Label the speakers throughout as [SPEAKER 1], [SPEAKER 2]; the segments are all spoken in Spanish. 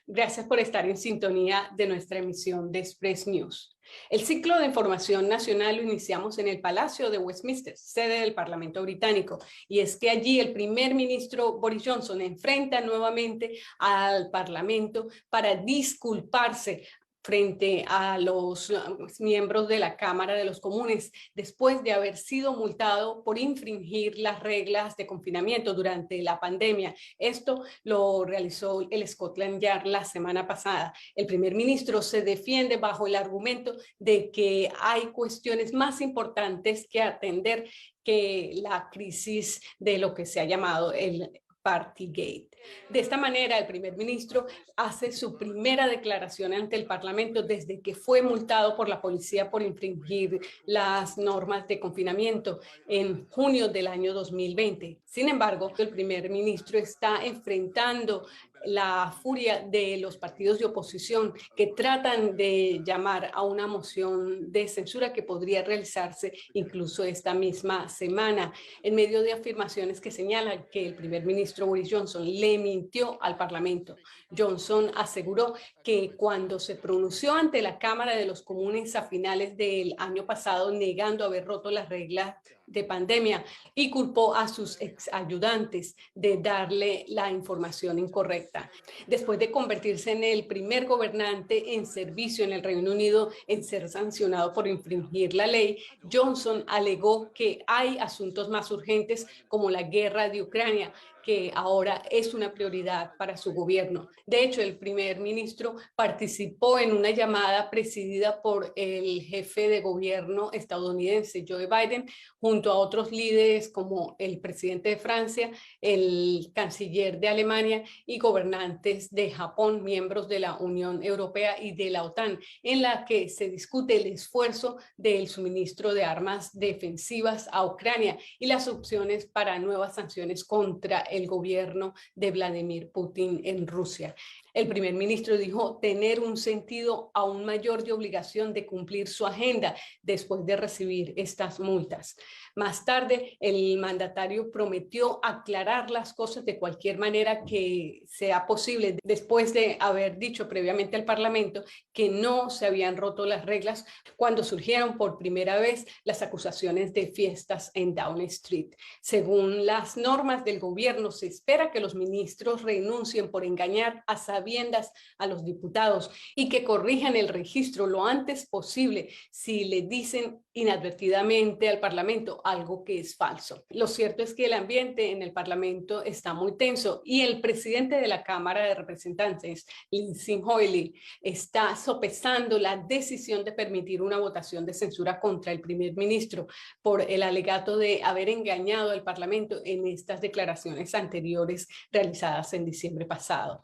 [SPEAKER 1] Gracias por estar en sintonía de nuestra emisión de Express News. El ciclo de información nacional lo iniciamos en el Palacio de Westminster, sede del Parlamento británico, y es que allí el primer ministro Boris Johnson enfrenta nuevamente al Parlamento para disculparse frente a los miembros de la Cámara de los Comunes, después de haber sido multado por infringir las reglas de confinamiento durante la pandemia. Esto lo realizó el Scotland Yard la semana pasada. El primer ministro se defiende bajo el argumento de que hay cuestiones más importantes que atender que la crisis de lo que se ha llamado el Partygate. De esta manera, el primer ministro hace su primera declaración ante el Parlamento desde que fue multado por la policía por infringir las normas de confinamiento en junio del año 2020. Sin embargo, el primer ministro está enfrentando la furia de los partidos de oposición que tratan de llamar a una moción de censura que podría realizarse incluso esta misma semana, en medio de afirmaciones que señalan que el primer ministro Boris Johnson le mintió al Parlamento. Johnson aseguró que cuando se pronunció ante la Cámara de los Comunes a finales del año pasado, negando haber roto las reglas de pandemia, y culpó a sus ex ayudantes de darle la información incorrecta. Después de convertirse en el primer gobernante en servicio en el Reino Unido en ser sancionado por infringir la ley, Johnson alegó que hay asuntos más urgentes como la guerra de Ucrania, que ahora es una prioridad para su gobierno. De hecho, el primer ministro participó en una llamada presidida por el jefe de gobierno estadounidense, Joe Biden, junto a otros líderes como el presidente de Francia, el canciller de Alemania y gobernantes de Japón, miembros de la Unión Europea y de la OTAN, en la que se discute el esfuerzo del suministro de armas defensivas a Ucrania y las opciones para nuevas sanciones contra el gobierno de Vladimir Putin en Rusia. El primer ministro dijo tener un sentido aún mayor de obligación de cumplir su agenda después de recibir estas multas. Más tarde, el mandatario prometió aclarar las cosas de cualquier manera que sea posible, después de haber dicho previamente al Parlamento que no se habían roto las reglas cuando surgieron por primera vez las acusaciones de fiestas en Downing Street. Según las normas del gobierno, se espera que los ministros renuncien por engañar a sabiendas a los diputados y que corrijan el registro lo antes posible si le dicen inadvertidamente al Parlamento algo que es falso. Lo cierto es que el ambiente en el Parlamento está muy tenso y el presidente de la Cámara de Representantes, Lindsey Hoyle, está sopesando la decisión de permitir una votación de censura contra el primer ministro por el alegato de haber engañado al Parlamento en estas declaraciones anteriores realizadas en diciembre pasado.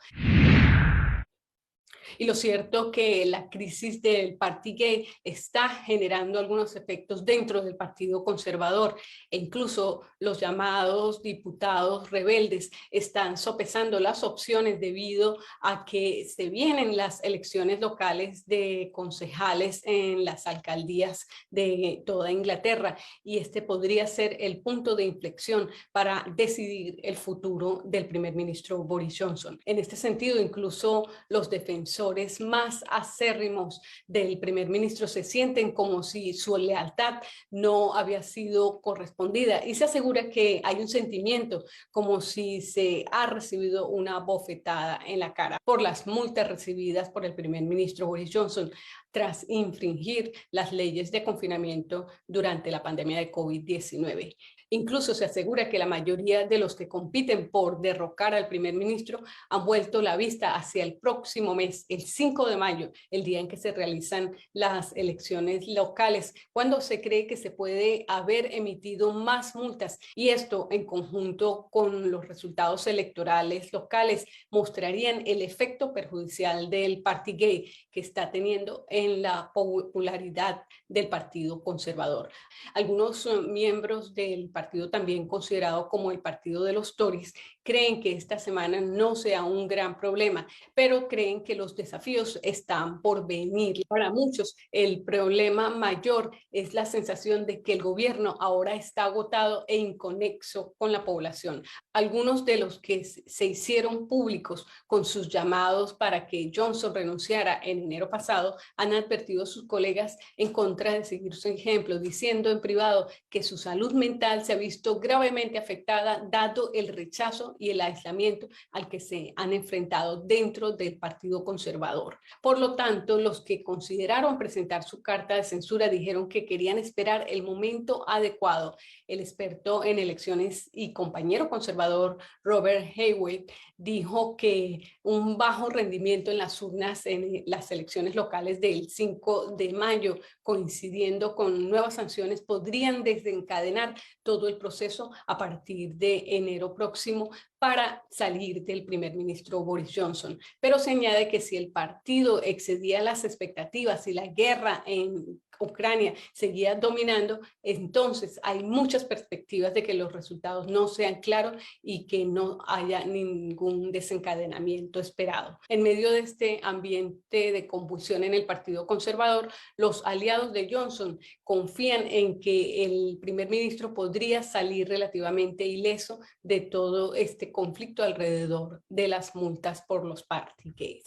[SPEAKER 1] Y lo cierto que la crisis del Partygate está generando algunos efectos dentro del Partido Conservador e incluso los llamados diputados rebeldes están sopesando las opciones debido a que se vienen las elecciones locales de concejales en las alcaldías de toda Inglaterra y este podría ser el punto de inflexión para decidir el futuro del primer ministro Boris Johnson. En este sentido, incluso los defensores más acérrimos del primer ministro se sienten como si su lealtad no había sido correspondida y se asegura que hay un sentimiento como si se ha recibido una bofetada en la cara por las multas recibidas por el primer ministro Boris Johnson tras infringir las leyes de confinamiento durante la pandemia de COVID-19. Incluso se asegura que la mayoría de los que compiten por derrocar al primer ministro han vuelto la vista hacia el próximo mes, el 5 de mayo, el día en que se realizan las elecciones locales, cuando se cree que se puede haber emitido más multas. Y esto, en conjunto con los resultados electorales locales, mostrarían el efecto perjudicial del Partygate que está teniendo en la popularidad del Partido Conservador. Algunos miembros del partido también considerado como el partido de los Tories creen que esta semana no sea un gran problema, pero creen que los desafíos están por venir. Para muchos, el problema mayor es la sensación de que el gobierno ahora está agotado e inconexo con la población. Algunos de los que se hicieron públicos con sus llamados para que Johnson renunciara en enero pasado han advertido a sus colegas en contra de seguir su ejemplo, diciendo en privado que su salud mental se ha visto gravemente afectada dado el rechazo y el aislamiento al que se han enfrentado dentro del Partido Conservador. Por lo tanto, los que consideraron presentar su carta de censura dijeron que querían esperar el momento adecuado. El experto en elecciones y compañero conservador Robert Haywood dijo que un bajo rendimiento en las urnas en las elecciones locales del 5 de mayo, coincidiendo con nuevas sanciones, podrían desencadenar todo el proceso a partir de enero próximo para salir del primer ministro Boris Johnson. Pero se añade que si el partido excedía las expectativas y la guerra en Ucrania seguía dominando, entonces hay muchas perspectivas de que los resultados no sean claros y que no haya ningún desencadenamiento esperado. En medio de este ambiente de convulsión en el Partido Conservador, los aliados de Johnson confían en que el primer ministro podría salir relativamente ileso de todo este conflicto alrededor de las multas por los Partygate.